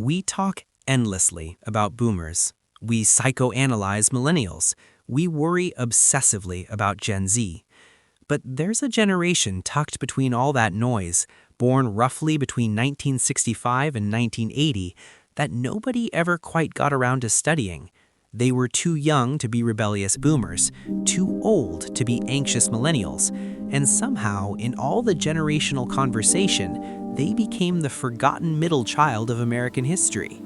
We talk endlessly about boomers. We psychoanalyze millennials. We worry obsessively about Gen Z. But there's a generation tucked between all that noise, born roughly between 1965 and 1980, that nobody ever quite got around to studying. They were too young to be rebellious boomers, too old to be anxious millennials, and somehow, in all the generational conversation, they became the forgotten middle child of American history.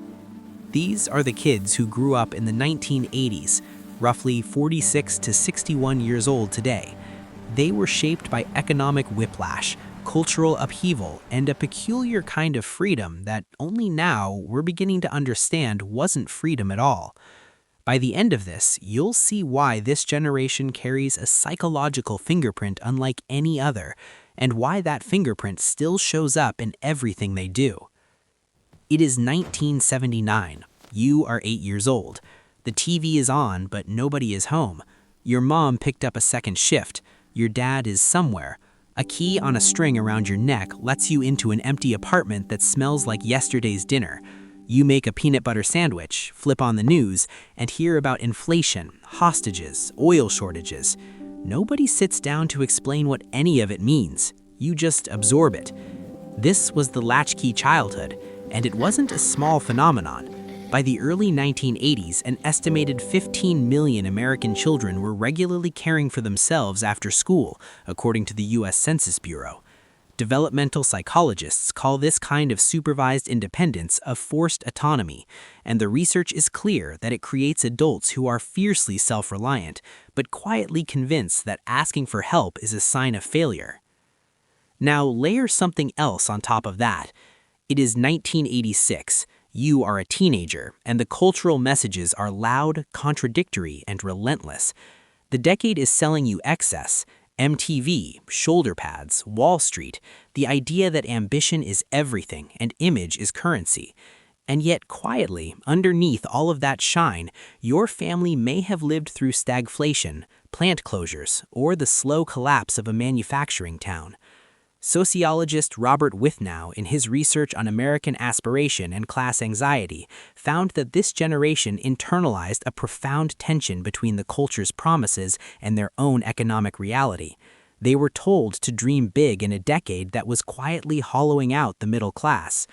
These are the kids who grew up in the 1980s, roughly 46 to 61 years old today. They were shaped by economic whiplash, cultural upheaval, and a peculiar kind of freedom that only now we're beginning to understand wasn't freedom at all. By the end of this, you'll see why this generation carries a psychological fingerprint unlike any other, and why that fingerprint still shows up in everything they do. It is 1979. You are 8 years old. The TV is on, but nobody is home. Your mom picked up a second shift. Your dad is somewhere. A key on a string around your neck lets you into an empty apartment that smells like yesterday's dinner. You make a peanut butter sandwich, flip on the news, and hear about inflation, hostages, oil shortages. Nobody sits down to explain what any of it means. You just absorb it. This was the latchkey childhood, and it wasn't a small phenomenon. By the early 1980s, an estimated 15 million American children were regularly caring for themselves after school, according to the U.S. Census Bureau. Developmental psychologists call this kind of supervised independence a forced autonomy, and the research is clear that it creates adults who are fiercely self-reliant, but quietly convinced that asking for help is a sign of failure. Now layer something else on top of that. It is 1986. You are a teenager, and the cultural messages are loud, contradictory, and relentless. The decade is selling you excess, MTV, shoulder pads, Wall Street, the idea that ambition is everything and image is currency. And yet quietly, underneath all of that shine, your family may have lived through stagflation, plant closures, or the slow collapse of a manufacturing town. Sociologist Robert Withnow, in his research on American aspiration and class anxiety, found that this generation internalized a profound tension between the culture's promises and their own economic reality. They were told to dream big in a decade that was quietly hollowing out the middle class.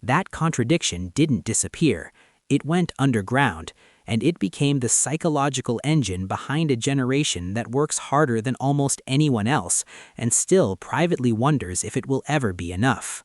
That contradiction didn't disappear. It went underground, and it became the psychological engine behind a generation that works harder than almost anyone else and still privately wonders if it will ever be enough.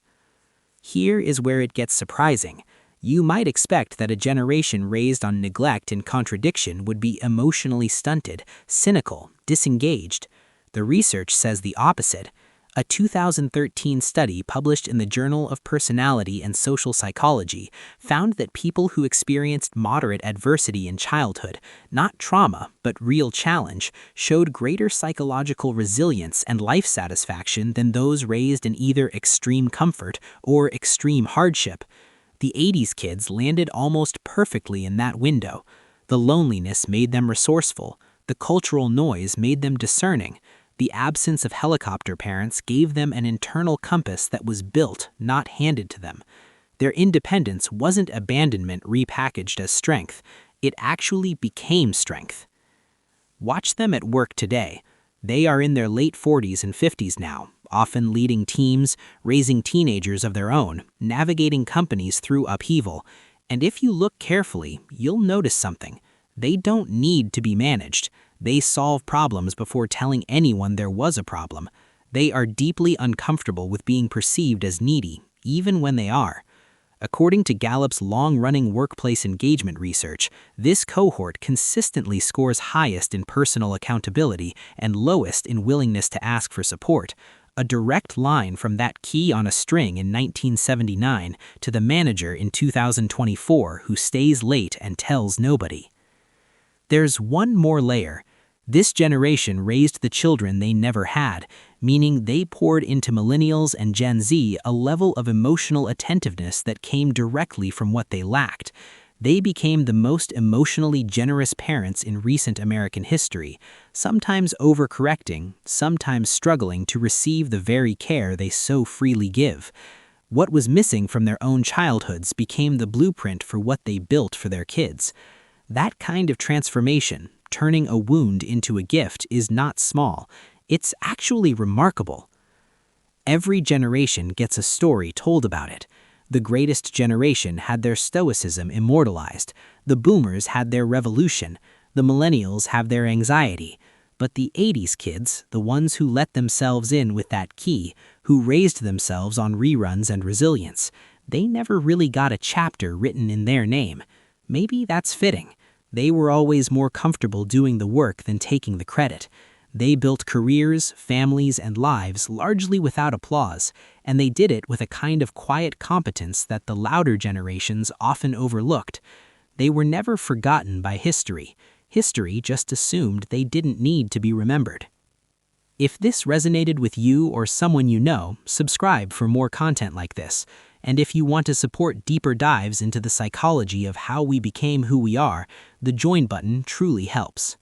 Here is where it gets surprising. You might expect that a generation raised on neglect and contradiction would be emotionally stunted, cynical, disengaged. The research says the opposite. A 2013 study published in the Journal of Personality and Social Psychology found that people who experienced moderate adversity in childhood, not trauma, but real challenge, showed greater psychological resilience and life satisfaction than those raised in either extreme comfort or extreme hardship. The 80s kids landed almost perfectly in that window. The loneliness made them resourceful. The cultural noise made them discerning. The absence of helicopter parents gave them an internal compass that was built, not handed to them. Their independence wasn't abandonment repackaged as strength. It actually became strength. Watch them at work today. They are in their late 40s and 50s now, often leading teams, raising teenagers of their own, navigating companies through upheaval. And if you look carefully, you'll notice something. They don't need to be managed. They solve problems before telling anyone there was a problem. They are deeply uncomfortable with being perceived as needy, even when they are. According to Gallup's long-running workplace engagement research, this cohort consistently scores highest in personal accountability and lowest in willingness to ask for support. A direct line from that key on a string in 1979 to the manager in 2024 who stays late and tells nobody. There's one more layer. This generation raised the children they never had, meaning they poured into millennials and Gen Z a level of emotional attentiveness that came directly from what they lacked. They became the most emotionally generous parents in recent American history, sometimes overcorrecting, sometimes struggling to receive the very care they so freely give. What was missing from their own childhoods became the blueprint for what they built for their kids. That kind of transformation, turning a wound into a gift, is not small. It's actually remarkable. Every generation gets a story told about it. The greatest generation had their stoicism immortalized. The boomers had their revolution. The millennials have their anxiety. But the 80s kids, the ones who let themselves in with that key, who raised themselves on reruns and resilience, they never really got a chapter written in their name. Maybe that's fitting. They were always more comfortable doing the work than taking the credit. They built careers, families, and lives largely without applause, and they did it with a kind of quiet competence that the louder generations often overlooked. They were never forgotten by history. History just assumed they didn't need to be remembered. If this resonated with you or someone you know, subscribe for more content like this. And if you want to support deeper dives into the psychology of how we became who we are, the join button truly helps.